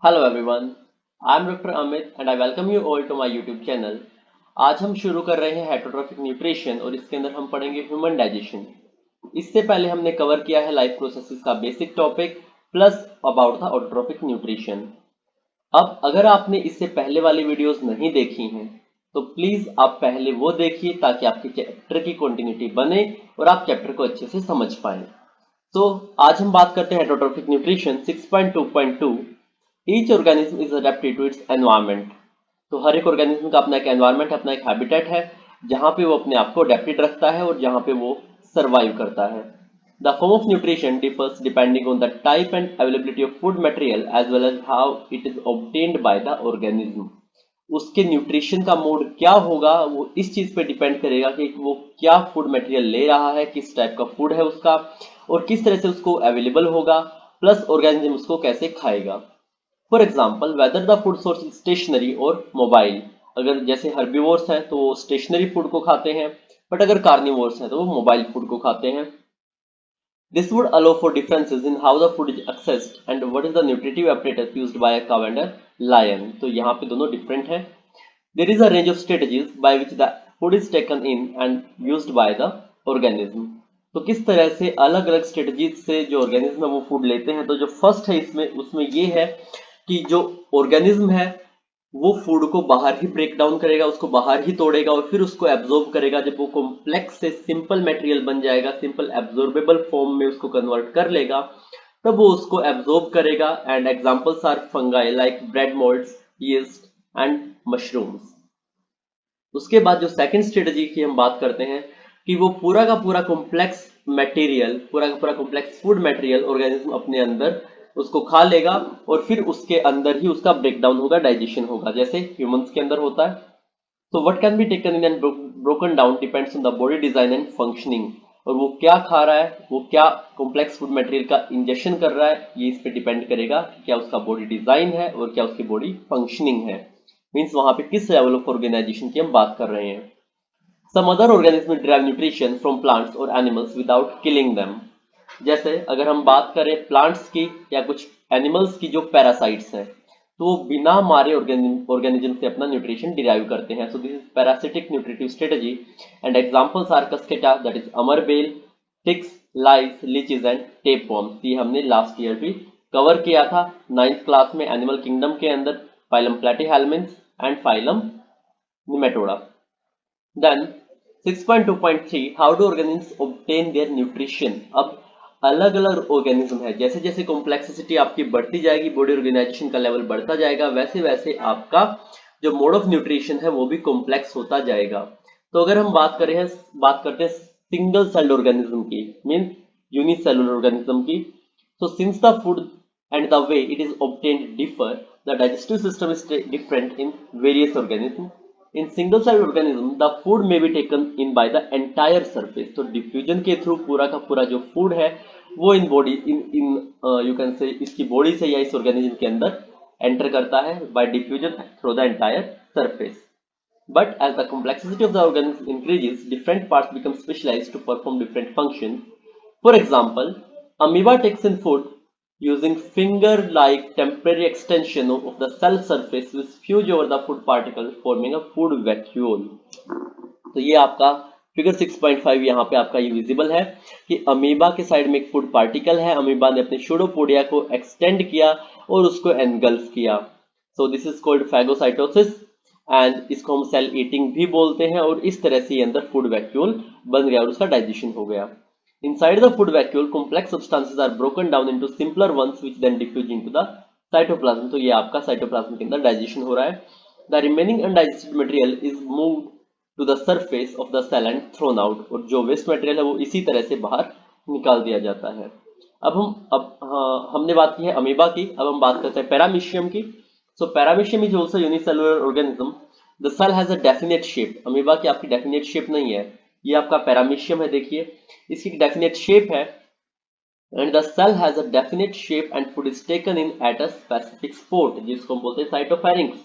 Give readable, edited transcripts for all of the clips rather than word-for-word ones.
Hello everyone, I am doctor Amit and I welcome you all to my YouTube channel. आज हम शुरू कर रहे हैं हेटरोट्रॉफिक न्यूट्रिशन और इसके अंदर हम पढ़ेंगे ह्यूमन डाइजेशन। इससे पहले हमने कवर किया है लाइफ प्रोसेसेस का basic topic plus about the autotrophic nutrition. अब अगर आपने इससे पहले वाली वीडियोस नहीं देखी हैं तो प्लीज आप पहले वो देखिए ताकि आपके चैप्टर की कंटिन्यूटी बने और आप चैप्टर को अच्छे से समझ पाए। तो आज हम बात करते हैं heterotrophic nutrition 6.2.2। Each organism is adapted to its environment. तो हर एक ऑर्गेनिज्म का अपना एक एनवायरनमेंट, अपना एक हैबिटेट है जहां पे वो अपने आप को अडेप्टेड रखता है और जहां पे वो सरवाइव करता है। The form of nutrition differs depending on the type and availability of food material as well as how it is obtained by the organism. उसके न्यूट्रिशन का मोड क्या होगा वो इस चीज पे डिपेंड करेगा कि वो क्या फूड मटेरियल ले रहा है, किस टाइप का फूड है उसका और किस तरह से उसको अवेलेबल होगा, प्लस ऑर्गेनिज्म उसको कैसे खाएगा। For example whether the food source is stationary और मोबाइल। अगर जैसे हर्बीवोर्स हैं तो वो स्टेशनरी फूड को खाते हैं, बट अगर कार्निवोर्स हैं तो वो मोबाइल फूड को खाते हैं। This would allow for differences in how the food is accessed and what is the nutritive apparatus used by a cow and a lion. तो यहाँ पे दोनों डिफरेंट हैं। There is a range of strategies by which the food is taken in and used by the organism. तो किस तरह से अलग अलग स्ट्रेटजीज से जो ऑर्गेनिज्म है वो फूड लेते हैं। तो जो फर्स्ट है इसमें उसमें ये है कि जो ऑर्गेनिज्म है वो फूड को बाहर ही ब्रेक डाउन करेगा, उसको बाहर ही तोड़ेगा और फिर उसको एब्जॉर्ब करेगा। जब वो कॉम्प्लेक्स से सिंपल मटेरियल बन जाएगा, सिंपल एब्जॉर्बेबल फॉर्म में उसको कन्वर्ट कर लेगा, तब वो उसको एब्जॉर्ब करेगा। And examples are fungi like bread moulds, yeast and mushrooms. उसके बाद जो सेकंड स्ट्रेटजी की हम बात करते हैं कि वो पूरा का पूरा कॉम्प्लेक्स मटेरियल, पूरा का पूरा कॉम्प्लेक्स फूड मटेरियल ऑर्गेनिज्म अपने अंदर उसको खा लेगा और फिर उसके अंदर ही उसका ब्रेक डाउन होगा, डाइजेशन होगा, जैसे ह्यूमंस के अंदर होता है। तो what can be taken in and broken down depends on the body design and functioning. और वो क्या खा रहा है, वो क्या कॉम्प्लेक्स फूड मटेरियल का इंजेक्शन कर रहा है, ये इस पे डिपेंड करेगा कि क्या उसका बॉडी डिजाइन है और क्या उसकी बॉडी फंक्शनिंग है। मीन्स वहां पे किस लेवल ऑफ ऑर्गेनाइजेशन की हम बात कर रहे हैं। Some other organism derive nutrition from plants और एनिमल्स विदाउट किलिंग them। जैसे अगर हम बात करें प्लांट्स की या कुछ एनिमल्स की जो पैरासाइट्स हैं, तो वो बिना मारे ऑर्गेनिज्म से अपना न्यूट्रिशन डिराइव करते हैं। So this is parasitic nutritive strategy and examples are Cuscuta, that is अमरबेल, ticks, lice, leeches and tapeworms. ये हमने लास्ट ईयर भी कवर किया था 9th क्लास में एनिमल किंगडम के अंदर, phylum Platyhelminthes and phylum Nematoda. Then 6.2.3 how do organisms obtain their nutrition. अब अलग अलग ऑर्गेनिज्म है, जैसे जैसे कॉम्प्लेक्सिटी आपकी बढ़ती जाएगी, बॉडी ऑर्गेनाइजेशन का लेवल बढ़ता जाएगा, वैसे वैसे आपका जो मोड ऑफ न्यूट्रिशन है वो भी कॉम्प्लेक्स होता जाएगा। तो अगर हम बात करते हैं सिंगल सेल्ड ऑर्गेनिज्म की, मीन यूनिसेलुलर ऑर्गेनिज्म की। So since the food and the way it is obtained differ, the digestive system is different in various organisms. In single cell organism, the food may be taken in by the entire surface. तो diffusion के through पूरा का पूरा जो food है वो in body in you can say इसकी body से या इस ऑर्गेनिज्म के अंदर एंटर करता है bye diffusion through the entire surface. But as the complexity of the organism increases, different parts become specialized to perform different functions. For example, amoeba takes in food using finger-like temporary extension of the cell surface which fuse over the food particle forming a food vacuole. तो ये आपका figure 6.5 यहाँ पे आपका ये visible है कि amoeba के साइड में एक फूड पार्टिकल है, अमीबा ने अपने सूडोपोडिया को एक्सटेंड किया और उसको एनगल्फ किया। सो this is called phagocytosis and इसको हम सेल ईटिंग भी बोलते हैं। और इस तरह से ये अंदर फूड वैक्यूल बन गया और उसका डाइजेशन हो गया। Inside the food vacuole, complex substances are broken down into simpler ones which then diffuse into the cytoplasm. तो ये आपका साइटोप्लाज्म के अंदर डाइजेशन हो रहा है। The remaining undigested material is moved to the surface of the cell and thrown out. और जो वेस्ट मटेरियल है वो इसी तरह से बाहर निकाल दिया जाता है। हमने बात की है अमीबा की, अब हम बात करते हैं पैरामीशियम की। So paramecium is also unicellular organism. The cell has a definite shape. Amoeba की आपकी डेफिनेट शेप नहीं है, ये आपका पैरामीशियम है। देखिए इसकी डेफिनेट शेप है and the cell has a definite shape and food is taken in at a specific spot जिसको हम बोलते हैं साइटोफेरिंक्स।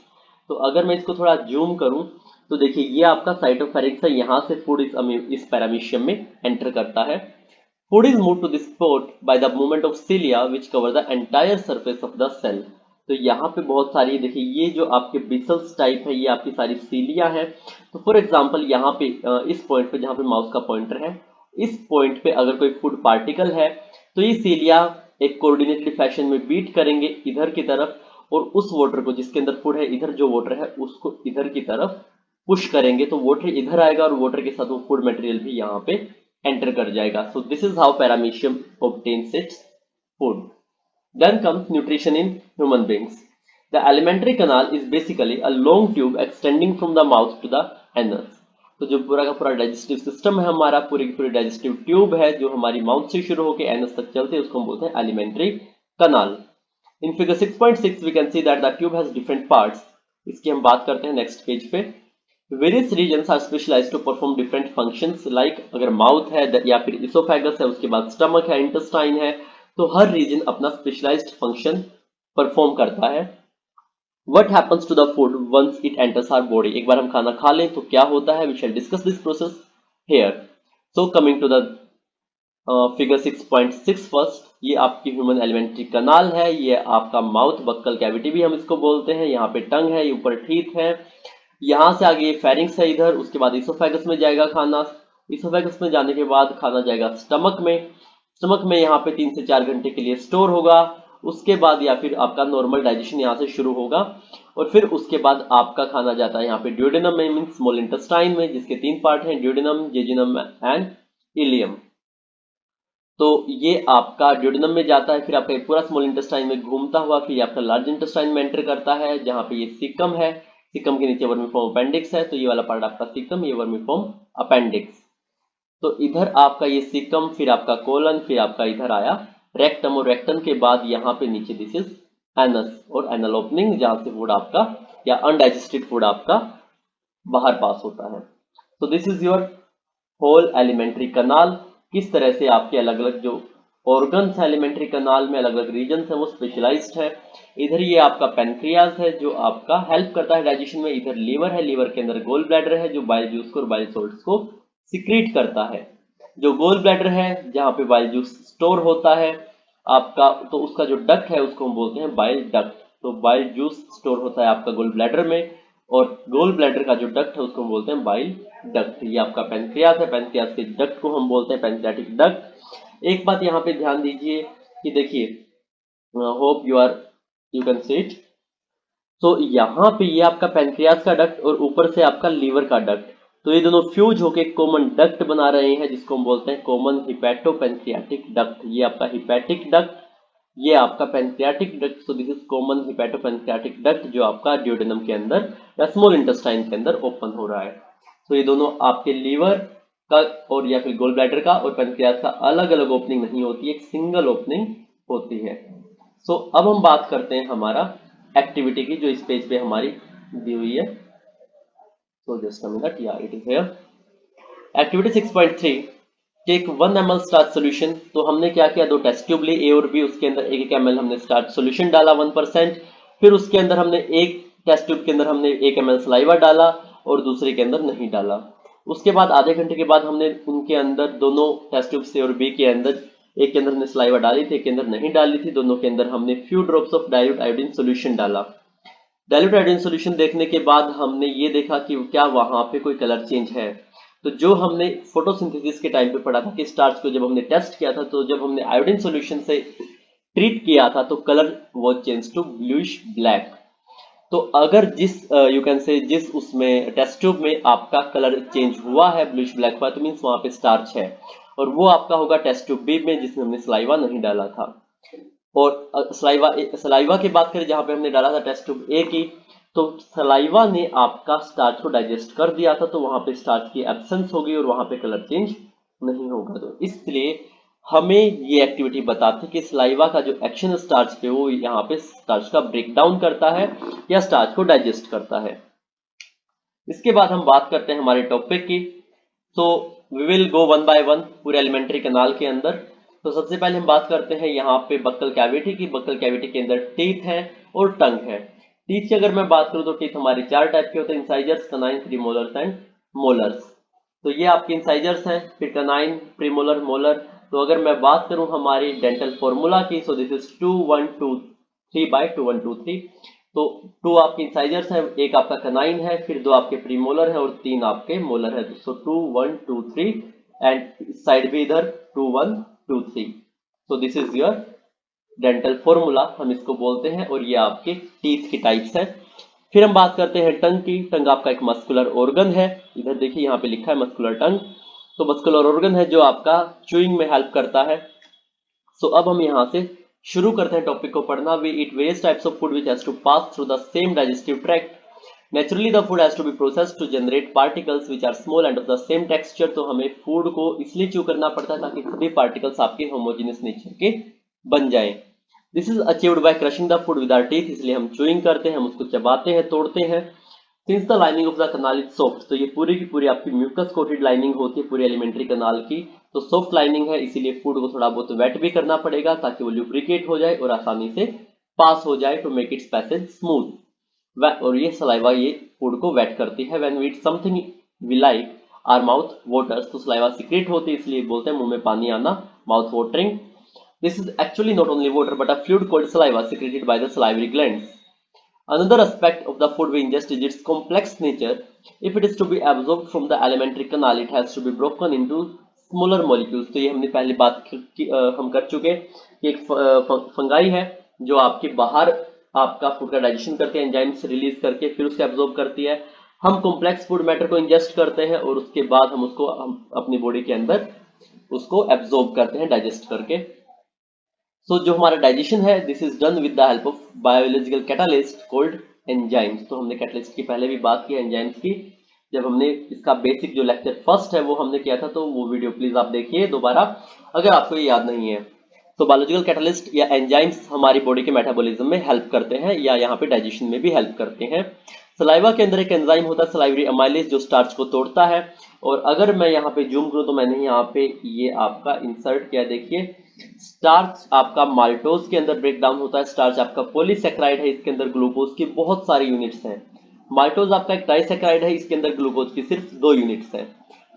तो अगर मैं इसको थोड़ा जूम करूं तो देखिए ये आपका साइटोफेरिंक्स है, यहां से फूड इस पैरामीशियम में एंटर करता है। Food is move to this spot by the movement of cilia which cover the entire surface of the cell. तो यहाँ पे बहुत सारी देखिए ये जो आपके बिसल्स टाइप है ये आपकी सारी सीलिया है। तो फॉर एग्जांपल यहाँ पे इस पॉइंट पे जहाँ पे माउस का पॉइंटर है इस पॉइंट पे अगर कोई फूड पार्टिकल है तो ये सीलिया एक कोऑर्डिनेटेड फैशन में बीट करेंगे इधर की तरफ और उस वाटर को जिसके अंदर फूड है इधर जो वाटर है उसको इधर की तरफ पुश करेंगे तो वाटर इधर आएगा और वाटर के साथ वो फूड मटेरियल भी यहाँ पे एंटर कर जाएगा। सो this is how paramecium obtains its food. Then comes nutrition in human beings. The alimentary canal is basically a long tube extending from the mouth to the anus. तो जो पूरा का पूरा डाइजेस्टिव सिस्टम है हमारा पूरी की पूरी डाइजेस्टिव ट्यूब है जो हमारी माउथ से शुरू होकर एनस तक चलते हैं उसको हम बोलते हैं alimentary canal. In figure 6.6 we can see that the tube has different parts. इसकी हम बात करते हैं नेक्स्ट पेज पे। Various regions are specialised to perform different functions like अगर माउथ है या फिर इसोफेगस है उसके बाद स्टमक है इंटेस्टाइन है तो हर रीजन अपना स्पेशलाइज्ड फंक्शन परफॉर्म करता है। What happens to the food once it enters our body. एक बार हम खाना खा लें तो क्या होता है we shall discuss this process here. So coming to the figure 6.6 first, ये आपकी ह्यूमन एलिमेंट्री कनाल है, ये आपका माउथ बक्कल कैविटी भी हम इसको बोलते हैं, यहाँ पे टंग है, ये ऊपर टीथ है, यहाँ से आगे फेरिंक्स है इधर, उसके बाद इसोफेगस में जाएगा खाना, इसोफेगस में जाने के बाद खाना जाएगा स्टमक में, स्टमक में यहाँ पे 3 से 4 घंटे के लिए स्टोर होगा, उसके बाद या फिर आपका नॉर्मल डाइजेशन यहाँ से शुरू होगा और फिर उसके बाद आपका खाना जाता है यहाँ पे ड्यूडेनम में मीन स्मॉल इंटेस्टाइन में जिसके 3 पार्ट हैं ड्यूडेनम, जेजुनम एंड इलियम। तो ये आपका ड्यूडेनम में जाता है, फिर आपका पूरा स्मॉल इंटेस्टाइन में घूमता हुआ फिर आपका लार्ज इंटेस्टाइन में एंटर करता है जहाँ पे ये सीकम है, सीकम के नीचे वर्मीफॉर्म अपेंडिक्स है, तो ये वाला पार्ट आपका सीकम, ये वर्मीफॉर्म अपेंडिक्स। तो इधर आपका ये सीकम, फिर आपका कोलन, फिर आपका इधर आया रेक्टम और रेक्टम के बाद यहाँ पे नीचे दिस इज एनस और एनल ओपनिंग जहां से फूड आपका या अनडाइजेस्टेड फूड आपका बाहर पास होता है। तो this is your whole alimentary canal. किस तरह से आपके अलग अलग जो ऑर्गन्स है एलिमेंट्री कनाल में अलग अलग रीजन्स है वो स्पेशलाइज्ड है। इधर ये आपका पेनक्रियाज है जो आपका हेल्प करता है डाइजेशन में, इधर लीवर है, लीवर के अंदर गोल ब्लैडर है जो बाइल जूस को और बाइल सॉल्ट्स को सिक्रीट करता है। जो गोल ब्लैडर है जहां पे बाइल जूस स्टोर होता है आपका, तो उसका जो डक्ट है उसको हम बोलते हैं बाइल डक्ट। तो बाइल जूस स्टोर होता है आपका गोल ब्लैडर में और गोल ब्लैडर का जो डक्ट है उसको हम बोलते हैं बाइल डक्ट। ये आपका पेनक्रियास है, पेनक्रियास के डक्ट को हम बोलते हैं पेनक्रियाटिक डक्ट। एक बात यहाँ पे ध्यान दीजिए कि देखिए, hope you can see it. तो यहाँ पे ये आपका पेनक्रियास का डक्ट और ऊपर से आपका लीवर का डक्ट, तो ये दोनों फ्यूज होके कॉमन डक्ट बना रहे हैं जिसको हम बोलते हैं कॉमन हिपैटोपेनक्रियाटिक डक्ट। ये आपका हिपैटिक डक्ट, ये आपका pancreatic duct. So this is common hepatopancreatic duct जो आपका ड्यूडेनम के अंदर या स्मॉल इंटेस्टाइन के अंदर ओपन हो रहा है। तो ये दोनों आपके लीवर का और या फिर गोल ब्लैडर का और पेनक्रियास का अलग अलग ओपनिंग नहीं होती, एक सिंगल ओपनिंग होती है। सो अब हम बात करते हैं हमारा एक्टिविटी की जो इस पेज पे हमारी दी हुई है। So just a minute, yeah, it is here. Activity 6.3, take 1 ml starch solution. तो हमने क्या किया, दो टेस्ट ट्यूब ली A और B, उसके अंदर 1 ml हमने स्टार्च सोल्यूशन डाला 1%, फिर उसके अंदर हमने एक टेस्ट ट्यूब के अंदर हमने 1 ml सलाइवा डाला और दूसरे के अंदर नहीं डाला। उसके बाद आधे घंटे के बाद हमने उनके अंदर दोनों टेस्ट ट्यूब से और B के अंदर, एक के अंदर हमने सलाइवा डाली थी एक के अंदर नहीं डाली थी, दोनों के अंदर हमने few drops of dilute iodine solution डाला। डाइल्यूट आयोडीन सोल्यूशन देखने के बाद हमने ये देखा कि क्या वहां पे कोई कलर चेंज है। तो जो हमने फोटोसिंथेसिस के टाइम पे पढ़ा था कि स्टार्च को जब हमने टेस्ट किया था तो जब हमने आयोडीन सोल्यूशन से ट्रीट किया था तो कलर वो चेंज टू ब्लूइश ब्लैक। तो अगर जिस यू कैन से जिस उसमें टेस्ट ट्यूब में आपका कलर चेंज हुआ है ब्लूइश ब्लैक हुआ तो मीन्स वहां पे स्टार्च है और वो आपका होगा टेस्ट ट्यूब बी में जिसमें हमने सलाइवा नहीं डाला था। और सलाइवा की बात करें जहां पे हमने डाला था टेस्ट ट्यूब ए की, तो सलाइवा ने आपका स्टार्च को डाइजेस्ट कर दिया था तो वहां पे स्टार्च की एब्सेंस होगी और वहां पे कलर चेंज नहीं होगा। तो इसलिए हमें ये एक्टिविटी बताती है कि सलाइवा का जो एक्शन स्टार्च पे वो यहाँ पे स्टार्च का ब्रेक डाउन करता है या स्टार्च को डाइजेस्ट करता है। इसके बाद हम बात करते हैं हमारे टॉपिक की। तो we will go one by one पूरे एलिमेंट्री कैनाल के अंदर। तो सबसे पहले हम बात करते हैं यहाँ पे बक्कल कैविटी की। बक्कल कैविटी के अंदर टीथ है और टंग है। टीथ की अगर मैं बात करूं तो टीथ हमारे 4 टाइप के होते हैं, incisors, canine, premolars and molars. तो ये आपके इंसाइजर्स हैं, फिर कनाइन, प्रीमोलर, मोलर। तो अगर मैं बात करूं हमारी डेंटल फॉर्मूला की, सो दिस इज 2 1 2 3/2 1 2 3। तो 2 आपके इंसाइजर्स हैं, एक आपका कनाइन है, फिर 2 आपके प्रीमोलर है और 3 आपके मोलर है। सो 2 1 2 3 एंड साइड भी इधर 2 1 2 3। सो this is your dental formula, हम इसको बोलते हैं, और ये आपके टीथ की टाइप्स है। फिर हम बात करते हैं टंग की। टंग आपका एक मस्कुलर ऑर्गन है, इधर देखिए यहाँ पे लिखा है मस्कुलर टंग। तो मस्कुलर ऑर्गन है जो आपका च्यूइंग में हेल्प करता है। सो अब हम यहाँ से शुरू करते हैं टॉपिक को पढ़ना। We eat various types of food which has to pass through the same digestive tract. Naturally the food has to be processed to generate particles which are small and of the same texture. तो हमें food को इसलिए chew करना पड़ता है ताकि सभी particles आपके होमोजेनियस नेचर के बन जाएं। This is achieved by crushing the food with our teeth, इसलिए हम च्यूइंग करते हैं, हम उसको चबाते हैं, तोड़ते हैं। Since the lining of the kanal is soft, तो ये पूरी की पूरी आपकी म्यूकस कोटेड लाइनिंग होती है पूरी एलिमेंट्री कनाल की, तो सॉफ्ट लाइनिंग है, इसीलिए फूड को थोड़ा बहुत वेट भी करना पड़ेगा ताकि वो ल्यूब्रिकेट हो जाए और आसानी से पास हो जाए, to make its passage smooth. और ये सलाइवा ये फूड को वेट करती है। When we eat something we like our mouth waters, तो सलाइवा सीक्रेट होती है, इसलिए बोलते हैं मुंह में पानी आना, mouth watering. This is actually not only water but a fluid called saliva secreted by the salivary glands. Another aspect of the food we ingest is its complex nature. If it is to be absorbed from the alimentary canal, it has to be broken into smaller molecules. तो ये हमने पहले बात हम कर चुके कि एक फंगाई है जो आपके बाहर आपका फूड का डाइजेशन करती है, एंजाइम्स रिलीज करके फिर उसे एब्जॉर्ब करती है। हम कॉम्प्लेक्स फूड मैटर को इंजेस्ट करते हैं और उसके बाद हम उसको अपनी बॉडी के अंदर उसको एब्जॉर्ब करते हैं डाइजेस्ट करके। सो जो हमारा डाइजेशन है, this is done with the help of biological catalyst called enzymes. तो हमने कैटालिस्ट की पहले भी बात की एंजाइम्स की, जब हमने इसका बेसिक जो लेक्चर फर्स्ट है वो हमने किया था, तो वो वीडियो प्लीज आप देखिए दोबारा अगर आपको ये याद नहीं है। तो बायोलॉजिकल कैटालिस्ट या एंजाइम्स हमारी बॉडी के मेटाबॉलिज्म में हेल्प करते हैं या यहाँ पे डाइजेशन में भी हेल्प करते हैं। सलाइवा के अंदर एक एंजाइम होता है सलाइवरी अमाइलेज जो स्टार्च को तोड़ता है। और अगर मैं यहाँ पे जूम करूं तो मैंने यहाँ पे ये आपका इंसर्ट किया, देखिए स्टार्च आपका माल्टोज के अंदर ब्रेक डाउन होता है। स्टार्च आपका पॉलीसेक्राइड है, इसके अंदर ग्लूकोज की बहुत सारी यूनिट्स हैं। माल्टोज आपका एक डाइसेक्राइड है, इसके अंदर ग्लूकोज की सिर्फ 2 यूनिट्स हैं।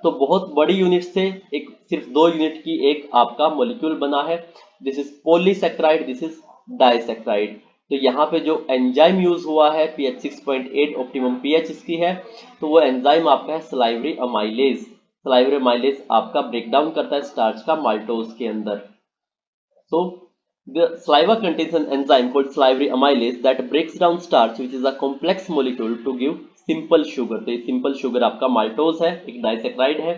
तो बहुत बड़ी यूनिट से एक सिर्फ 2 यूनिट की एक आपका मॉलिक्यूल बना है। This is polysaccharide, this is disaccharide. तो यहाँ पे जो एंजाइम यूज हुआ है pH 6.8 ऑप्टिमम pH इसकी है, तो वो एंजाइम आपका है सलाइवरी अमाइलेज। सलाइवरी अमाइलेज आपका ब्रेक डाउन करता है स्टार्च का माल्टोज के अंदर। So the saliva contains an enzyme called salivary amylase that breaks down starch, which is a complex molecule, to give simple sugar. तो ये simple sugar आपका maltose है, एक डाइसेक्राइड है।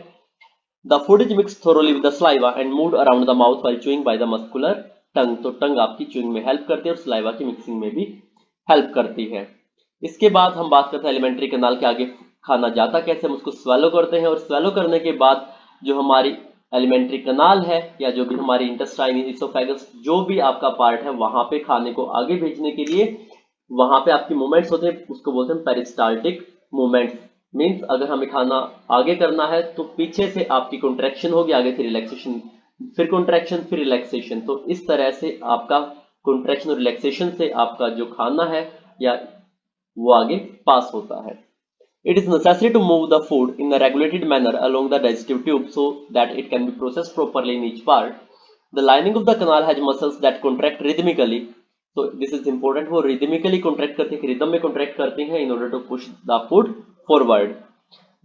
The food is mixed thoroughly with the saliva and moved around the mouth while chewing by the muscular tongue. तो टंग आपकी chewing में help करती है और सलाइवा की मिक्सिंग में भी हेल्प करती है। इसके बाद हम बात करते हैं एलिमेंट्री कनाल के आगे खाना जाता कैसे, हम उसको स्वेलो करते हैं और स्वेलो करने के बाद जो हमारी एलिमेंट्री कनाल है या जो भी हमारी इंटेस्टाइन इसोफेगस जो भी आपका पार्ट है वहां पे खाने को आगे भेजने के लिए वहां पे आपकी मूवमेंट्स होते हैं, उसको बोलते हैं पेरिस्टाल्टिक मूवमेंट्स। मींस अगर हमें खाना आगे करना है तो पीछे से आपकी कॉन्ट्रैक्शन होगी, आगे से रिलैक्सेशन, फिर कॉन्ट्रैक्शन, फिर रिलैक्सेशन। तो इस तरह से आपका कॉन्ट्रैक्शन और रिलैक्सेशन से आपका जो खाना है या वो आगे पास होता है। It is necessary to move the food in a regulated manner along the digestive tube so that it can be processed properly in each part. The lining of the canal has muscles that contract rhythmically. So this is important. वो rhythmically contract करते हैं, rhythm में contract करते हैं in order to push the food forward.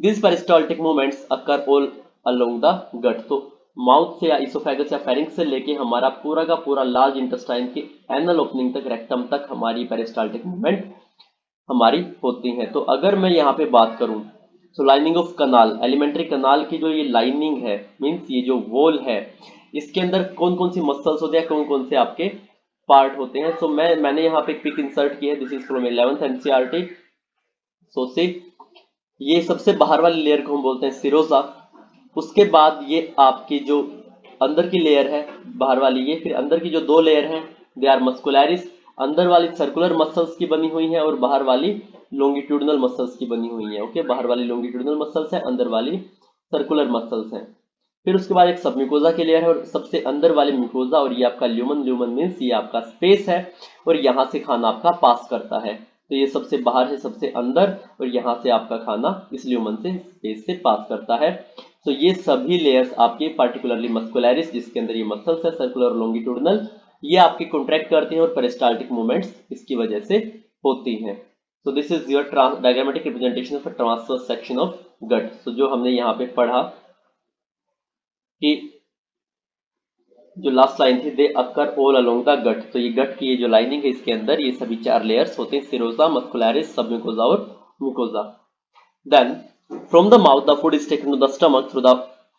These peristaltic movements occur all along the gut. तो mouth से या oesophagus या फेरिंक्स से लेके हमारा पूरा का पूरा लार्ज इंटेस्टाइन के एनल ओपनिंग तक, रेक्टम तक हमारी पेरिस्टाल्टिक मूवमेंट हमारी होती हैं। तो अगर मैं यहाँ पे बात करूं तो lining of canal, alimentary canal की जो ये लाइनिंग है, मींस ये जो वॉल है, इसके अंदर कौन कौन सी मसल्स होते हैं, कौन कौन से आपके पार्ट होते हैं। सो मैंने यहाँ पे एक पिक इंसर्ट की है, this is from 11th NCERT। सो सी ये सबसे बाहर वाली लेयर को हम बोलते हैं सिरोसा। उसके बाद ये आपकी जो अंदर की लेयर है बाहर वाली, ये फिर अंदर की जो 2 लेयर हैं दे आर मस्कुलरिस। अंदर वाली सर्कुलर मसल्स की बनी हुई है और बाहर वाली लॉन्गिट्यूडिनल मसल्स की बनी हुई है। ओके, बाहर वाली लॉन्गिट्यूडिनल मसल्स है, अंदर वाली सर्कुलर मसल्स हैं। फिर उसके बाद एक सब म्यूकोजा की लेयर है और सबसे अंदर वाली म्यूकोजा, और ये आपका ल्यूमन, ल्यूमन मीन्स ये आपका स्पेस है और यहाँ से खाना आपका पास करता है। तो ये सबसे बाहर है, सबसे अंदर, और यहाँ से आपका खाना इस ल्यूमन से स्पेस से पास करता है। तो ये सभी लेयर्स आपके पार्टिकुलरली मस्कुलरिस जिसके अंदर ये मसल्स है सर्कुलर और लॉन्गिट्यूडिनल, ये आपके कॉन्ट्रैक्ट करते हैं और पेरिस्टाल्टिक मूवमेंट्स इसकी वजह से होती हैं। So this is your diagrammatic representation of transverse section of gut. तो जो हमने यहाँ पे पढ़ा कि जो लास्ट लाइन थी, दे अकर ऑल अलोंग द गट, तो ये गट की ये जो लाइनिंग है इसके अंदर ये सभी 4 लेयर्स होते हैं, सिरोजा, मस्कुलरिस, सबम्यूकोजा और mucosa. Then from the mouth the food is taken to the stomach through the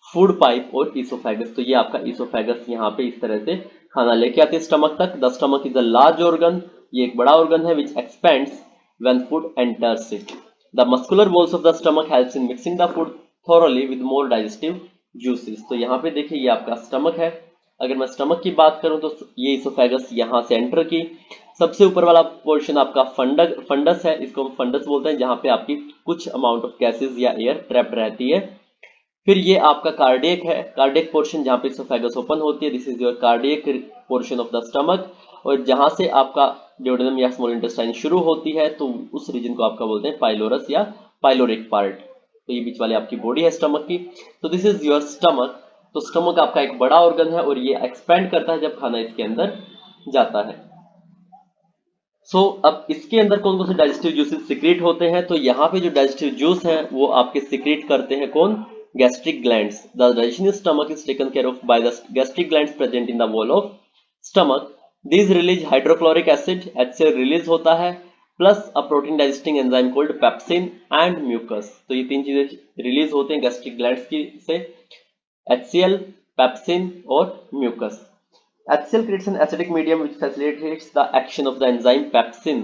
food pipe और ईसोफेगस। तो ये आपका ईसोफेगस यहाँ पे इस तरह से खाना लेके आते हैं स्टमक तक। The stomach is a large organ, ये एक बड़ा ऑर्गन है which expands when food enters it. The muscular walls of the stomach helps in mixing the food thoroughly with more digestive juices. तो यहाँ पे देखिए ये आपका स्टमक है। अगर मैं स्टमक की बात करूं तो ये इसोफेगस यहाँ से एंटर की, सबसे ऊपर वाला पोर्शन आपका फंडस है, इसको हम फंडस बोलते हैं, जहां पे आपकी कुछ अमाउंट ऑफ गैसेस या एयर ट्रैप्ड रहती है। फिर ये आपका कार्डियक है, कार्डियक पोर्शन जहां पे इसोफेगस ओपन होती है, this is your cardiac portion of the stomach. और जहां से आपका ड्यूडेनम या स्मॉल इंटेस्टाइन शुरू होती है तो उस रीजन को आपका बोलते हैं पाइलोरस या पाइलोरिक पार्ट। तो ये बीच वाली आपकी बॉडी है स्टमक की। तो दिस इज योर स्टमक। तो स्टमक आपका एक बड़ा ऑर्गन है और ये एक्सपेंड करता है जब खाना इसके अंदर जाता है। अब इसके अंदर कौन कौन से डाइजेस्टिव जूसेस सिक्रेट होते हैं, तो यहाँ पे जो डाइजेस्टिव जूस है वो आपके सिक्रेट करते हैं कौन, gastric glands. The digestion in stomach is taken care of by the gastric glands present in the wall of stomach. This release hydrochloric acid, HCl release होता है, plus a protein digesting enzyme called pepsin and mucus. तो ये 3 चीजें release होते हैं gastric glands की से, HCl, pepsin और mucus. HCl creates an acidic medium which facilitates the action of the enzyme pepsin।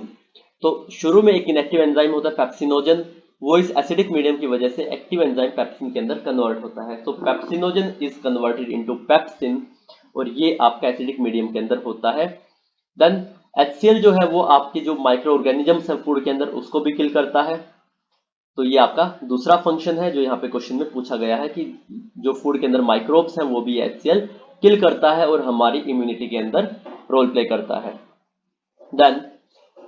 तो शुरू में एक इनएक्टिव एंजाइम होता है पेप्सिनोजन, वो इस एसिडिक मीडियम की वजह से एक्टिव एंजाइम पेप्सिन के अंदर कन्वर्ट होता है। तो pepsinogen is converted into pepsin और ये आपका एसिडिक मीडियम के अंदर होता है। देन HCl जो है वो आपके जो माइक्रो ऑर्गेनिजम्स है फूड के अंदर उसको भी किल करता है। तो ये आपका दूसरा फंक्शन है जो यहाँ पे क्वेश्चन में पूछा गया है कि जो फूड के अंदर माइक्रोब्स हैं वो भी HCl किल करता है और हमारी इम्यूनिटी के अंदर रोल प्ले करता है। देन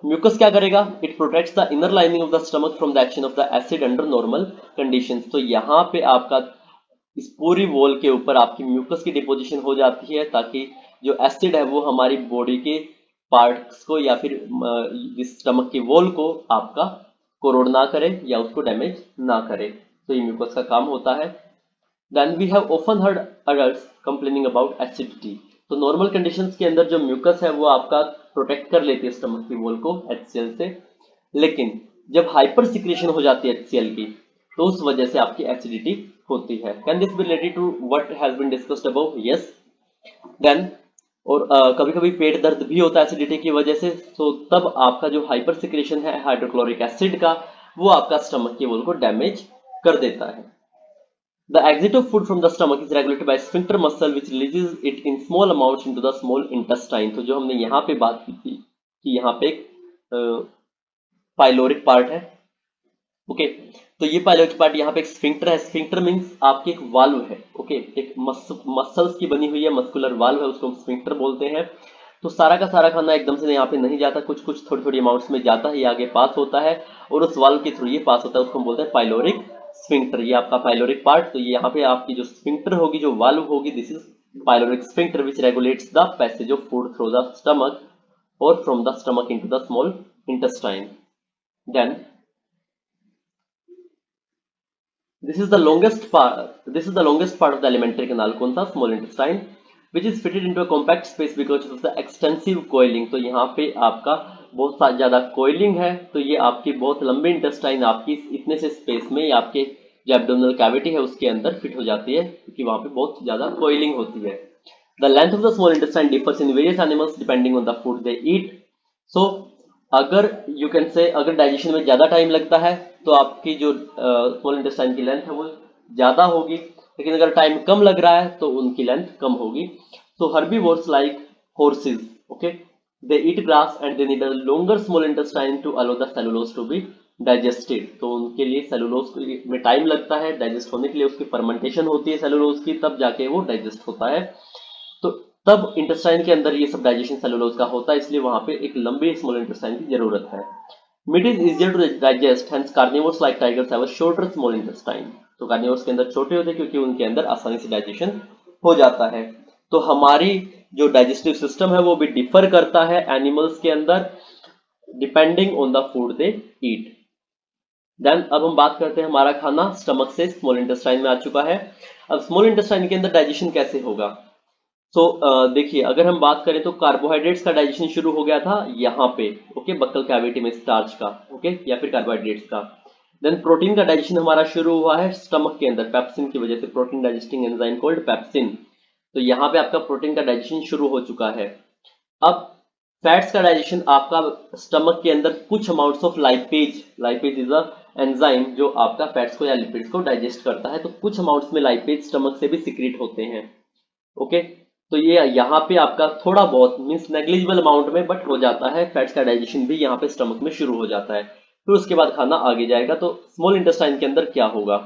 म्यूकस क्या करेगा, it protects the inner lining of the stomach from the action of the acid under normal conditions. तो यहाँ पे आपका इस पूरी वॉल के ऊपर आपकी म्यूकस की डिपोजिशन हो जाती है ताकि जो एसिड है वो हमारी बॉडी के पार्ट्स को या फिर इस स्टमक की वॉल को आपका कोरोड ना करे या उसको डैमेज ना करे। तो ये म्यूकस का काम होता है। Then we have often heard adults complaining about acidity। तो नॉर्मल कंडीशंस के अंदर जो म्यूकस है वो आपका प्रोटेक्ट कर लेती है स्टमक की वॉल को HCl से, लेकिन जब हाइपर सिक्रेशन हो जाती है HCl की तो उस वजह से आपकी एसिडिटी होती है। Can this be related to what has been discussed above? Yes. Then और कभी कभी पेट दर्द भी होता है एसिडिटी की वजह से, तो तब आपका जो हाइपर सिक्रेशन है हाइड्रोक्लोरिक एसिड का वो आपका स्टमक की वॉल को डैमेज कर देता है। The exit of food from the stomach is regulated by sphincter muscle which releases it in small amounts into the small intestine। तो जो हमने यहाँ पे बात की थी कि यहाँ पे एक पाइलोरिक पार्ट है, ओके। तो ये पाइलोरिक पार्ट यहाँ पे एक स्फिंक्टर है, स्फिंक्टर मींस आपकी एक वाल्व है, ओके, एक मसल्स की बनी हुई है मस्कुलर वाल्व है, उसको हम स्फिंक्टर बोलते हैं। तो सारा का सारा खाना एकदम से यहाँ पे नहीं जाता, कुछ कुछ थोड़ी थोड़ी अमाउंट्स में जाता है, ये आगे पास होता है और उस वाल्व के थ्रू ये पास होता है, उसको हम बोलते हैं पाइलोरिक स्फिंक्टर। ये आपका पाइलोरिक पार्ट। तो ये यहाँ पे आपकी जो स्फिंक्टर होगी, जो वाल्व होगी, this is pyloric sphincter which regulates the passage of food through the stomach और from the stomach into the small intestine. Then this is the longest part of the alimentary canal, कौन सा, small intestine, which is fitted into a compact space because of the extensive coiling। तो यहाँ पे आपका बहुत ज्यादा coiling है, तो ये आपकी बहुत लंबी इंटेस्टाइन आपकी इतने से स्पेस में आपके जो एब्डोमिनल कैविटी है उसके अंदर फिट हो जाती है, क्योंकि वहां पे बहुत ज्यादा कोइलिंग होती है। The length of the small intestine differs in various animals depending on the food they eat. So अगर यू कैन से अगर डाइजेशन में ज्यादा टाइम लगता है तो आपकी जो स्मॉल इंटेस्टाइन की लेंथ है वो ज्यादा होगी, लेकिन अगर टाइम कम लग रहा है तो उनकी लेंथ कम होगी। सो herbivores like horses, okay, they eat grass and they need a longer small intestine to allow the cellulose to be digested। तो उनके लिए सेलुलोज में टाइम लगता है डाइजेस्ट होने के लिए, उसकी फर्मेंटेशन होती है सेलुलोज की, तब जाके वो डाइजेस्ट होता है। तो तब इंटेस्टाइन के अंदर ये सब डाइजेशन सेलुलोज का होता है, इसलिए वहां पे एक लंबी स्मॉल इंटेस्टाइन की जरूरत है। Meat is easier to digest, hence carnivores like tigers have a shorter small intestine. तो कार्निवोर्स के अंदर छोटे होते हैं क्योंकि उनके अंदर आसानी से डाइजेशन हो जाता है। तो हमारी जो डाइजेस्टिव सिस्टम है वो भी डिफर करता है एनिमल्स के अंदर depending on the food they eat. Then अब हम बात करते हैं हमारा खाना स्टमक से स्मॉल इंटेस्टाइन में आ चुका है। अब स्मॉल इंटेस्टाइन के अंदर डाइजेशन कैसे होगा? सो देखिए, अगर हम बात करें तो कार्बोहाइड्रेट्स का डाइजेशन शुरू हो गया था यहाँ पे, ओके, बक्कल कैविटी में स्टार्च का, ओके, या फिर कार्बोहाइड्रेट्स का। देन प्रोटीन का डाइजेशन हमारा शुरू हुआ है स्टमक के अंदर पेप्सिन की वजह से, protein digesting enzyme called pepsin. तो यहाँ पे आपका प्रोटीन का डाइजेशन शुरू हो चुका है। अब फैट्स का डाइजेशन आपका स्टमक के अंदर कुछ amounts of lipase, lipase is a enzyme जो आपका फैट्स को या लिपिड्स को डाइजेस्ट करता है, तो कुछ अमाउंट्स में लाइपेज स्टमक से भी सिक्रीट होते हैं, ओके। तो ये यहाँ पे आपका थोड़ा बहुत मीन्स नेग्लिजिबल अमाउंट में बट हो जाता है, फैट्स का डाइजेशन भी यहाँ पे स्टमक में शुरू हो जाता है। फिर उसके बाद खाना आगे जाएगा। तो स्मॉल इंटेस्टाइन के अंदर क्या होगा,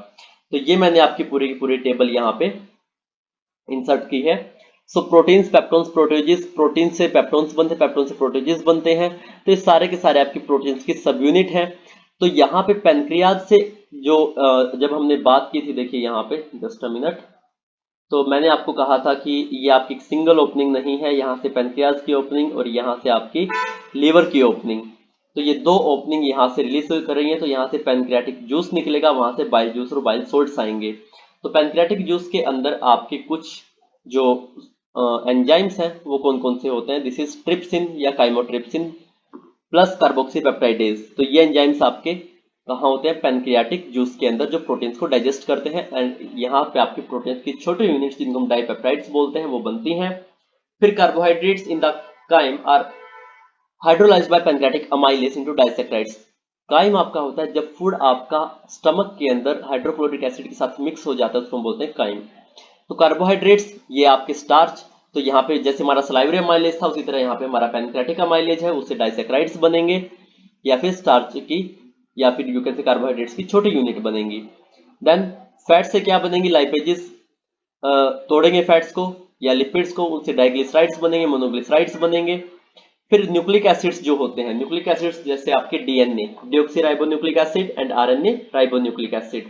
तो ये मैंने आपकी पूरी की पूरी टेबल यहाँ पे इंसर्ट की है। सो प्रोटीन्स, पेप्टोन्स, प्रोटीजेस, प्रोटीन से पेप्टोन्स बनते हैं, पेप्टोन से प्रोटीजेस बनते हैं। तो ये सारे के सारे आपकी प्रोटीन्स की सब यूनिट है। तो यहाँ पे पेनक्रियाज से जो जब हमने बात की थी, देखिए यहाँ पे जस्ट अ मिनट, तो मैंने आपको कहा था कि ये आपकी सिंगल ओपनिंग नहीं है, यहाँ से पेनक्रियाज की ओपनिंग और यहाँ से आपकी लीवर की ओपनिंग। तो ये दो ओपनिंग यहाँ से रिलीज कर रही है। तो यहाँ से पेनक्रियाटिक जूस निकलेगा, वहां से बाइल जूस और बाइल सोल्ट्स आएंगे। तो पेनक्रियाटिक जूस के अंदर आपके कुछ जो एंजाइम्स हैं वो कौन कौन से होते हैं, दिस इज ट्रिप्सिन या काइमोट्रिप्सिन प्लस कार्बोक्सीपेप्टाइडेज। तो ये एंजाइम्स आपके कहाँ होते हैं, पेनक्रियाटिक जूस के अंदर, जो प्रोटीन्स को डाइजेस्ट करते हैं। एंड यहाँ पे आपके प्रोटीन्स की छोटी यूनिट्स जिनको हम डाइपेप्टाइड्स बोलते हैं वो बनती हैं। फिर carbohydrates in the chyme are hydrolysed by pancreatic amylase into disaccharides. Chyme आपका होता है जब फूड आपका स्टमक के अंदर हाइड्रोक्लोरिक एसिड के साथ मिक्स हो जाता है, उसको हम बोलते हैं काइम। तो कार्बोहाइड्रेट्स ये आपके स्टार्च, तो यहाँ पे जैसे हमारा सलाइवरी अमाइलेज था उसी तरह यहाँ पे हमारा पैनक्रियाटिक अमाइलेज है, उससे डाइसैकेराइड्स बनेंगे या फिर स्टार्च की या फिर यू कैन से कार्बोहाइड्रेट्स की छोटी यूनिट बनेंगी। देन फैट से क्या बनेंगी, लाइपेजेस तोड़ेंगे फैट्स को या लिपिड्स को, उनसे डाइग्लिसराइड्स बनेंगे, मोनोग्लिसराइड्स बनेंगे। फिर न्यूक्लिक एसिड्स जो होते हैं, न्यूक्लिक एसिड्स जैसे आपके DNA deoxyribonucleic acid and RNA ribonucleic acid.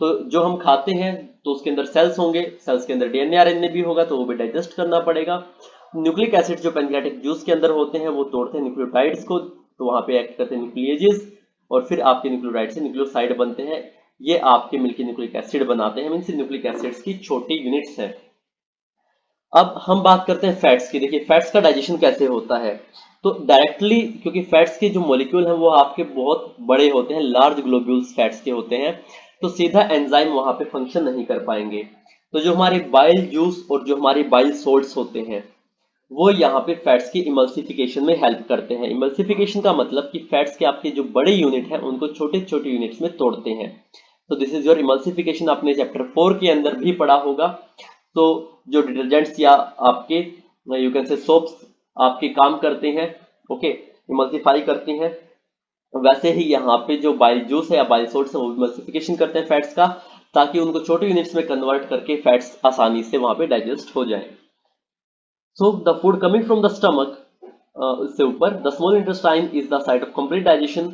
तो जो हम खाते हैं तो उसके अंदर सेल्स होंगे, सेल्स के अंदर डीएनए आरएनए भी होगा, तो वो भी डाइजेस्ट करना पड़ेगा। न्यूक्लिक एसिड जो पैनक्रियाटिक जूस के अंदर होते हैं वो तोड़ते हैं न्यूक्लियोटाइड्स को, तो वहां पे एक्ट करते हैं न्यूक्लिएजेस और फिर आपके न्यूक्लियोटाइड से न्यूक्लियोसाइड बनते हैं। ये आपके मिलके न्यूक्लिक एसिड बनाते हैं, मींस न्यूक्लिक एसिड्स की छोटी यूनिट्स हैं। अब हम बात करते हैं फैट्स की। देखिए फैट्स का डाइजेशन कैसे होता है, तो डायरेक्टली, क्योंकि फैट्स के जो मॉलिक्यूल हैं वो आपके बहुत बड़े होते हैं, लार्ज ग्लोब्यूल्स फैट्स के होते हैं, तो सीधा एंजाइम वहां पे फंक्शन नहीं कर पाएंगे। तो जो हमारे बाइल जूस और जो हमारे बाइल सोल्ट्स होते हैं वो यहाँ पे फैट्स की इमल्सिफिकेशन में हेल्प करते हैं। इमल्सिफिकेशन का मतलब कि फैट्स के आपके जो बड़े यूनिट हैं उनको छोटे छोटे यूनिट्स में तोड़ते हैं। तो दिस इज योर इमल्सिफिकेशन, आपने चैप्टर 4 के अंदर भी पढ़ा होगा। तो जो डिटर्जेंट्स या आपके यू कैन से सोप्स आपके काम करते हैं, ओके, इमल्सिफाई करती हैं, वैसे ही यहाँ पे जो बाइल जूस है या बाइल सोल्ट्स है वो इमल्सिफिकेशन करते हैं फैट्स का, ताकि उनको छोटे यूनिट्स में कन्वर्ट करके फैट्स आसानी से वहां पे डाइजेस्ट हो जाए। So the food coming from the stomach, इससे ऊपर the small intestine is the site of complete digestion.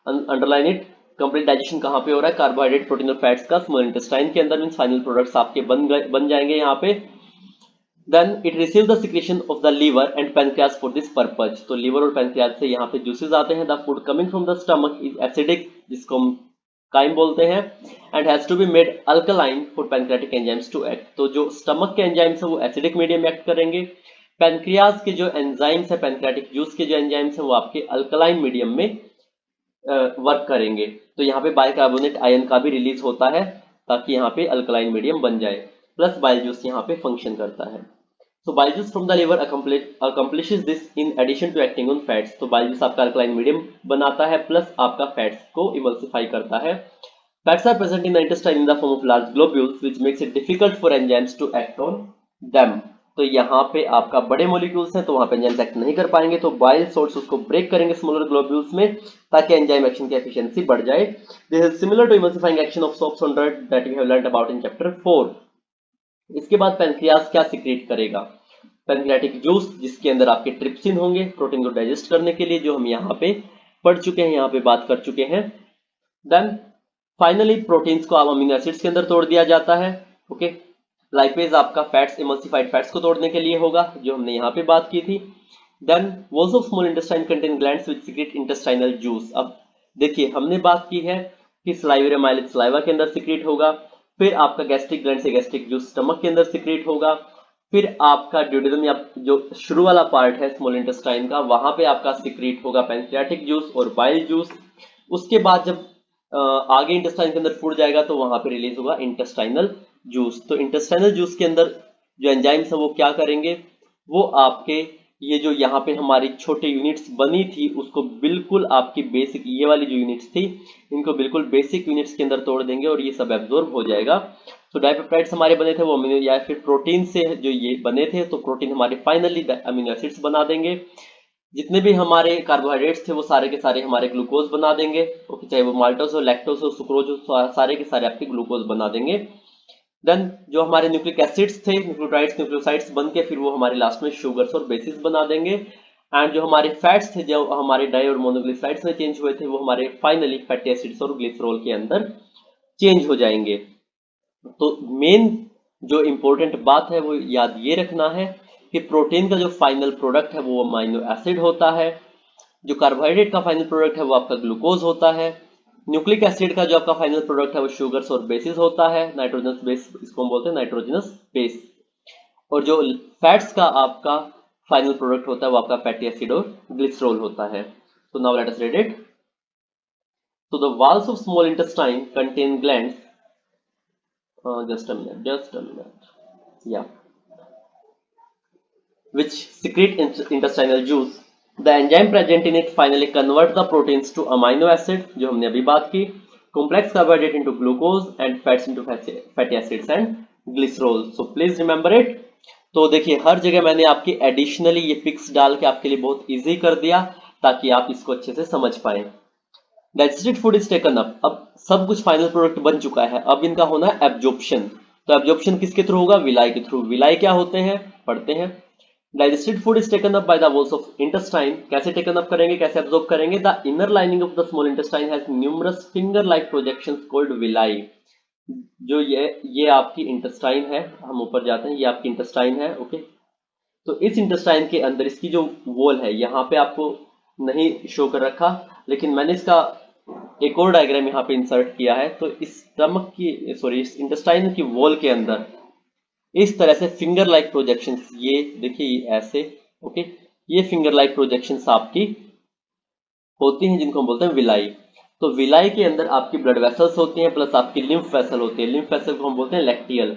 Underline it, complete digestion कहाँ पे हो रहा है, कार्बोहाइड्रेट, प्रोटीन और फैट्स का स्मॉल इंटेस्टाइन के अंदर, मींस फाइनल प्रोडक्ट्स आपके बन जाएंगे यहाँ पे। Then it receives the secretion of the liver and pancreas for this purpose. तो liver और pancreas से यहाँ पे juices आते हैं। The food coming from the stomach is acidic, जिसको हम काइम बोलते हैं, and has to be made alkaline for pancreatic enzymes to act. तो जो स्टमक के एंजाइम्स है वो एसिडिक मीडियम में एक्ट करेंगे। पैनक्रियाज के जो एंजाइम्स है, पैनक्रियाटिक जूस के जो एंजाइम्स है वो आपके अल्कलाइन मीडियम में वर्क करेंगे। तो यहाँ पे बाइकार्बोनेट आयन का भी रिलीज होता है ताकि यहाँ पे अल्कलाइन मीडियम बन जाए, प्लस बाइल जूस यहाँ पे फंक्शन करता है। So bile juice from the liver accomplishes this in addition to acting on fats. तो bile juice आपका alkaline medium बनाता है प्लस आपका fats को emulsify करता है। Fats are present in the intestine in the form of large globules which makes it difficult for enzymes to act on them. तो यहाँ पे आपका बड़े मोलिक्यूल्स हैं तो वहां पे एंजाइम्स एक्ट नहीं कर पाएंगे, तो बाइल सोल्ट्स उसको ब्रेक करेंगे स्मॉलर ग्लोब्यूल्स में ताकि एंजाइम एक्शन की एफिशिएंसी बढ़ जाए। This is similar to emulsifying action of SOPs 100 that we have learned about in chapter 4. इसके बाद पैनक्रियाज क्या सिक्रेट करेगा, पैनक्रियाटिक जूस जिसके अंदर आपके ट्रिप्सिन होंगे प्रोटीन को डाइजेस्ट करने के लिए, जो हम यहाँ पे पढ़ चुके हैं, यहाँ पे बात कर चुके हैं। देन फाइनली प्रोटीन्स को अब अमीनो एसिड्स के अंदर तोड़ दिया जाता है, ओके। लाइपेज आपका फैट्स, इमल्सिफाइड फैट्स को तोड़ने के लिए होगा, जो हमने यहाँ पे बात की थी। Then walls of small intestine contain glands which secrete intestinal juice. अब देखिए हमने बात की है कि सलाइवा माइलेज सलाइवा के अंदर सीक्रेट होगा, फिर आपका गैस्ट्रिक ग्लैंड से गैस्ट्रिक जूस स्टमक के अंदर सीक्रेट होगा, फिर आपका ड्यूडेनम या जो शुरू वाला पार्ट है स्मॉल इंटेस्टाइन का, वहां पे आपका सीक्रेट होगा पैंक्रियाटिक जूस और बाइल जूस। उसके बाद जब आगे इंटेस्टाइन के अंदर फूड जाएगा तो वहां पे रिलीज होगा इंटेस्टाइनल जूस। तो इंटेस्टाइनल जूस के अंदर जो एंजाइम्स है वो क्या करेंगे, वो आपके ये जो यहाँ पे हमारी छोटी यूनिट्स बनी थी उसको बिल्कुल आपकी बेसिक ये वाली जो यूनिट्स थी इनको बिल्कुल बेसिक यूनिट्स के अंदर तोड़ देंगे और ये सब एब्जॉर्ब हो जाएगा। तो डाइपेप्टाइड्स हमारे बने थे वो अमीनो या फिर प्रोटीन से जो ये बने थे, तो प्रोटीन हमारे फाइनली अमीनो एसिड्स बना देंगे। जितने भी हमारे कार्बोहाइड्रेट्स थे वो सारे के सारे हमारे ग्लूकोज बना देंगे। ओके, चाहे वो माल्टोस हो, लैक्टोस हो, सुक्रोज हो, सारे के सारे आपके ग्लूकोज बना देंगे। देन जो हमारे न्यूक्लिक एसिड्स थे, न्यूक्लियोटाइड्स न्यूक्लियोसाइड्स बन के फिर वो हमारे लास्ट में शुगर्स और बेसिस बना देंगे। एंड जो हमारे फैट्स थे जो हमारे डाई और मोनोग्लिसराइड्स में चेंज हुए थे वो हमारे फाइनली फैटी एसिड्स और ग्लिसरॉल के अंदर चेंज हो जाएंगे। तो मेन जो इंपॉर्टेंट बात है वो याद ये रखना है कि प्रोटीन का जो फाइनल प्रोडक्ट है वो अमीनो एसिड होता है, जो कार्बोहाइड्रेट का फाइनल प्रोडक्ट है वो आपका ग्लूकोज होता है, न्यूक्लिक एसिड का जो आपका फाइनल प्रोडक्ट है वो शुगर्स और बेसिस होता है, नाइट्रोजनस बेस इसको हम बोलते हैं नाइट्रोजनस बेस, और जो फैट्स का आपका फाइनल प्रोडक्ट होता है वो आपका फैटी एसिड और ग्लिसरॉल होता है। तो now let us read it. तो the walls of small intestine contain glands, just a minute, yeah, which secrete intestinal juice. The enzyme present in it finally convert the proteins to amino acid, जो हमने अभी बात की, complex carbohydrate into glucose and fats into fatty acids and glycerol. So please remember it. तो देखिए हर जगह मैंने आपकी एडिशनली ये पिक्स डाल के आपके लिए बहुत इजी कर दिया ताकि आप इसको अच्छे से समझ पाए। Digested food is taken up, अब सब कुछ फाइनल प्रोडक्ट बन चुका है, अब इनका होना है एब्जॉर्प्शन। तो एब्जॉर्प्शन किसके थ्रू होगा, विलाई के थ्रू। विलाई क्या होते हैं पढ़ते हैं। Digested food is taken up by the walls of intestine, कैसे टेकन अप करेंगे, कैसे एब्जॉर्ब करेंगे। The inner lining of the small intestine has numerous finger like projections called villi. जो ये आपकी इंटेस्टाइन है, हम ऊपर जाते हैं, ये आपकी इंटेस्टाइन है। ओके, तो इस इंटेस्टाइन के अंदर इसकी जो वॉल है, यहाँ पे आपको नहीं शो कर रखा लेकिन मैंने इसका एक और डायग्राम यहाँ पे इंसर्ट किया है। तो इस स्टमक की सॉरी इस इंटेस्टाइन की वॉल के अंदर इस तरह से फिंगर लाइक प्रोजेक्शंस, ये देखिए ये ऐसे, ओके, ये फिंगर लाइक प्रोजेक्शंस आपकी होती हैं जिनको हम बोलते हैं विलाई। तो विलाई के अंदर आपकी ब्लड वेसल्स होती हैं प्लस आपकी लिम्फ वेसल होती है, लिम्फ वेसल को हम बोलते हैं लैक्टियल।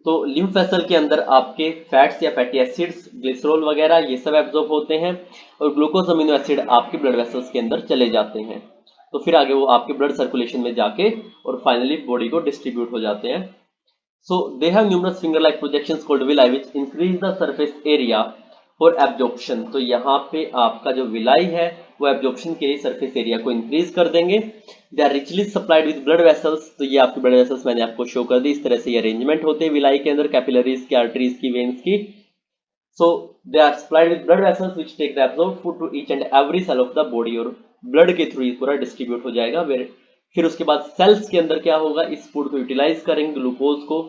तो लिम्फ वेसल के अंदर आपके फैट्स या फैटी एसिड्स, ग्लिसरॉल वगैरह ये सब एब्जॉर्ब होते हैं और ग्लूकोज अमीनो एसिड आपके ब्लड वेसल्स के अंदर चले जाते हैं। तो फिर आगे वो आपके ब्लड सर्कुलेशन में जाके और फाइनली बॉडी को डिस्ट्रीब्यूट हो जाते हैं। So they have numerous finger like projections called villi which increase the surface area for absorption. तो यहाँ पे आपका जो विलाई है वो एब्जॉर्प्शन के लिए सरफेस एरिया को इंक्रीज कर देंगे। They are richly supplied with blood vessels, तो ये आपके ब्लड वेसल्स मैंने आपको शो कर दी, इस तरह से ये अरेंजमेंट होते हैं विलाई के अंदर, कैपिलरीज की, आर्टरीज की, वेन्स की। So they are supplied with blood vessels which take the absorbed food to each and every cell of the body, और ब्लड के थ्रू ये पूरा डिस्ट्रीब्यूट हो जाएगा। फिर उसके बाद सेल्स के अंदर क्या होगा, इस फूड को यूटिलाइज करेंगे ग्लूकोज को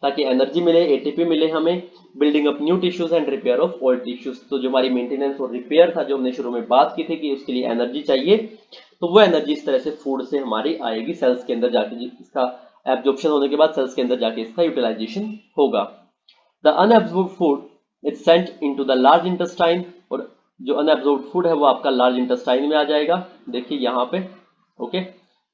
ताकि एनर्जी मिले, एटीपी मिले हमें, building up new tissues and repair of old tissues. तो जो हमारी मेंटेनेंस और रिपेयर था जो हमने शुरू में बात की थी कि उसके लिए एनर्जी चाहिए, तो वो एनर्जी इस तरह से फूड से हमारी आएगी सेल्स के अंदर जाके, इसका एब्जॉर्प्शन होने के बाद सेल्स के अंदर जाके इसका यूटिलाइजेशन होगा। The unabsorbed food is sent into the large intestine, और जो अनएब्जॉर्ब्ड फूड है वो आपका लार्ज इंटेस्टाइन में आ जाएगा। देखिए यहाँ पे, ओके,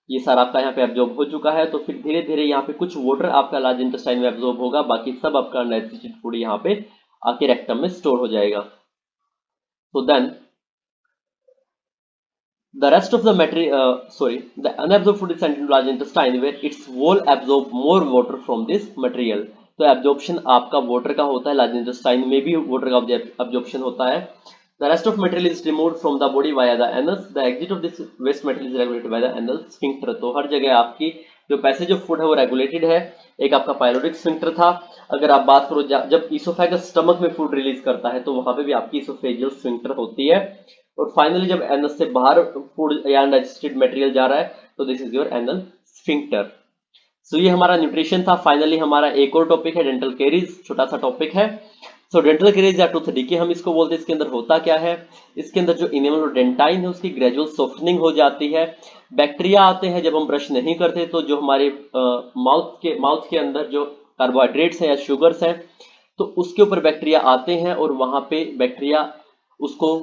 ये सारा आपका यहाँ पे एब्जॉर्ब हो चुका है। तो फिर धीरे धीरे यहाँ पे कुछ वाटर आपका लार्ज इंटेस्टाइन में एब्जॉर्ब होगा, बाकी सब आपका अनडाइजेस्टेड फूड यहाँ पे आके रेक्टम में स्टोर हो जाएगा। तो then the rest of the the unabsorbed food is sent into large intestine where its wall absorb more water from this material। तो एब्जॉर्प्शन आपका वाटर का होता है, लार्ज इंटेस्टाइन में भी वाटर का एब्जॉर्प्शन होता है। The rest of material is removed from the body via the anus. The exit of this waste material is regulated by the anal sphincter। तो हर जगह आपकी जो पैसेज ऑफ फूड है वो रेगुलेटेड है। एक आपका पाइलोरिक स्फिंक्टर था। अगर आप बात करो जब इसोफेगस स्टमक में फूड रिलीज करता है तो वहां पे भी आपकी इसोफेजियल स्फिंक्टर होती है। और फाइनली जब एनस से बाहर फूड या अनडाइजेस्टेड मटेरियल जा रहा है तो this is your anal sphincter. So ये हमारा न्यूट्रिशन था। फाइनली हमारा एक और टॉपिक है डेंटल कैरीज, छोटा सा टॉपिक है। सो डेंटल कैरीज या टूथ डीके हम इसको बोलते हैं। इसके अंदर होता क्या है, इसके अंदर जो इनेमल और डेंटाइन है उसकी ग्रेजुअल सॉफ्टनिंग हो जाती है। बैक्टीरिया आते हैं जब हम ब्रश नहीं करते, तो जो हमारे माउथ के अंदर जो कार्बोहाइड्रेट्स हैं या शुगर्स हैं, तो उसके ऊपर बैक्टीरिया आते हैं और वहां पे बैक्टीरिया उसको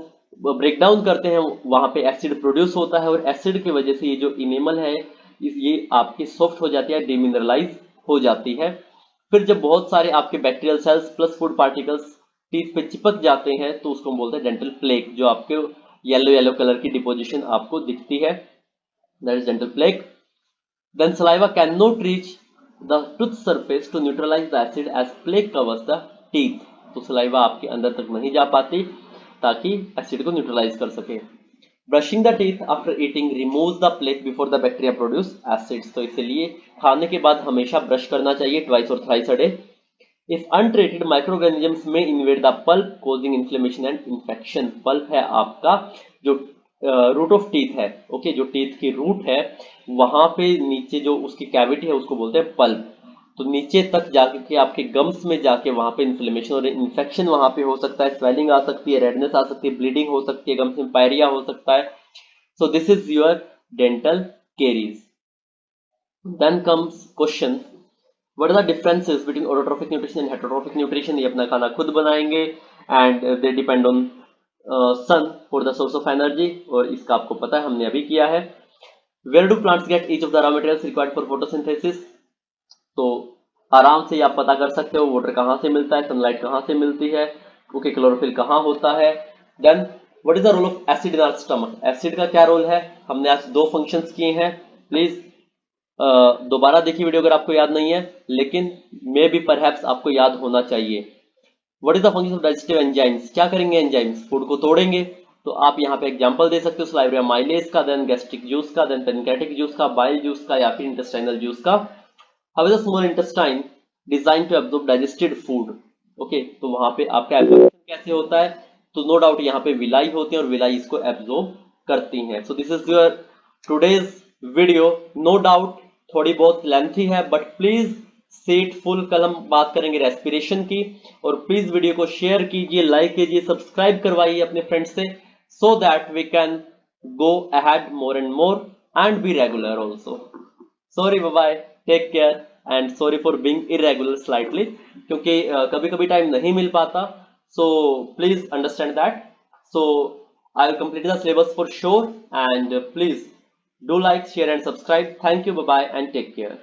ब्रेक डाउन करते हैं, वहां पे एसिड प्रोड्यूस होता है और एसिड की वजह से ये जो इनेमल है ये आपकी सॉफ्ट हो जाती है, डिमिनरलाइज हो जाती है। फिर जब बहुत सारे आपके bacterial cells plus food particles teeth पे चिपक जाते हैं तो उसको हम बोलते हैं डेंटल प्लेक, जो आपके येलो येलो कलर की डिपोजिशन आपको दिखती है, that is dental plaque. Then saliva can not reach the tooth surface to neutralise the acid as plaque covers the teeth. तो सलाइवा आपके अंदर तक नहीं जा पाती ताकि एसिड को न्यूट्रलाइज कर सके। Brushing the teeth after eating removes the plaque before the bacteria produce acids. तो इसलिए खाने के बाद हमेशा ब्रश करना चाहिए, ट्वाइस और thrice a day. If untreated microorganisms may invade the pulp causing inflammation and infection. Pulp है आपका जो रूट ऑफ टीथ है, ओके, जो टीथ की रूट है वहां पे नीचे जो उसकी कैविटी है उसको बोलते हैं पल्प। तो नीचे तक जाके के आपके गम्स में जाके वहां पे इन्फ्लेमेशन और इन्फेक्शन वहां पे हो सकता है, स्वेलिंग आ सकती है, रेडनेस आ सकती है, ब्लीडिंग हो सकती है, गम्स में पायरिया हो सकता है। So this is your dental caries. Then comes question, what are the differences between autotrophic nutrition and heterotrophic nutrition. ये अपना खाना खुद बनाएंगे and they depend on sun for the source of energy, और इसका आपको पता है हमने अभी किया है। Where do plants get each of the raw materials required for photosynthesis. तो आराम से आप पता कर सकते हो वाटर कहाँ से मिलता है, सनलाइट कहाँ से मिलती है, ओके, क्लोरोफिल कहाँ होता है। Then what is the role of acid in our stomach. Acid का क्या रोल है, हमने आज दो फंक्शंस किए हैं। प्लीज दोबारा देखिए वीडियो अगर आपको याद नहीं है, लेकिन मे बी परहैप्स आपको याद होना चाहिए। What is the function of digestive enzymes. क्या करेंगे एंजाइम्स, फूड को तोड़ेंगे। तो आप यहाँ पे एग्जांपल दे सकते हो स्लाइब्रिया माइलेज का, देन गैस्ट्रिक जूस का, देन पेनक्रेटिक जूस का, बाइल जूस का, या फिर इंटेस्टाइनल जूस का। How is the small intestine designed to absorb digested food. Okay, तो वहां पे आपका एब्जॉर्प्शन कैसे होता है, तो नो डाउट यहाँ पे विलाई होती है और विलाई इसको एब्जॉर्ब करती हैं। So this is your today's video. No doubt थोड़ी बहुत लेंथी है, बट प्लीज सीट फुल। कल हम बात करेंगे रेस्पिरेशन की, और प्लीज वीडियो को शेयर कीजिए, लाइक कीजिए, सब्सक्राइब करवाइए अपने फ्रेंड से, so that we can go ahead more and more and be regular also. Sorry, bye bye, take care and sorry for being irregular slightly, क्योंकि कभी कभी टाइम नहीं मिल पाता। So please understand that. So I will complete the syllabus for sure, and please do like, share and subscribe. Thank you, bye bye and take care.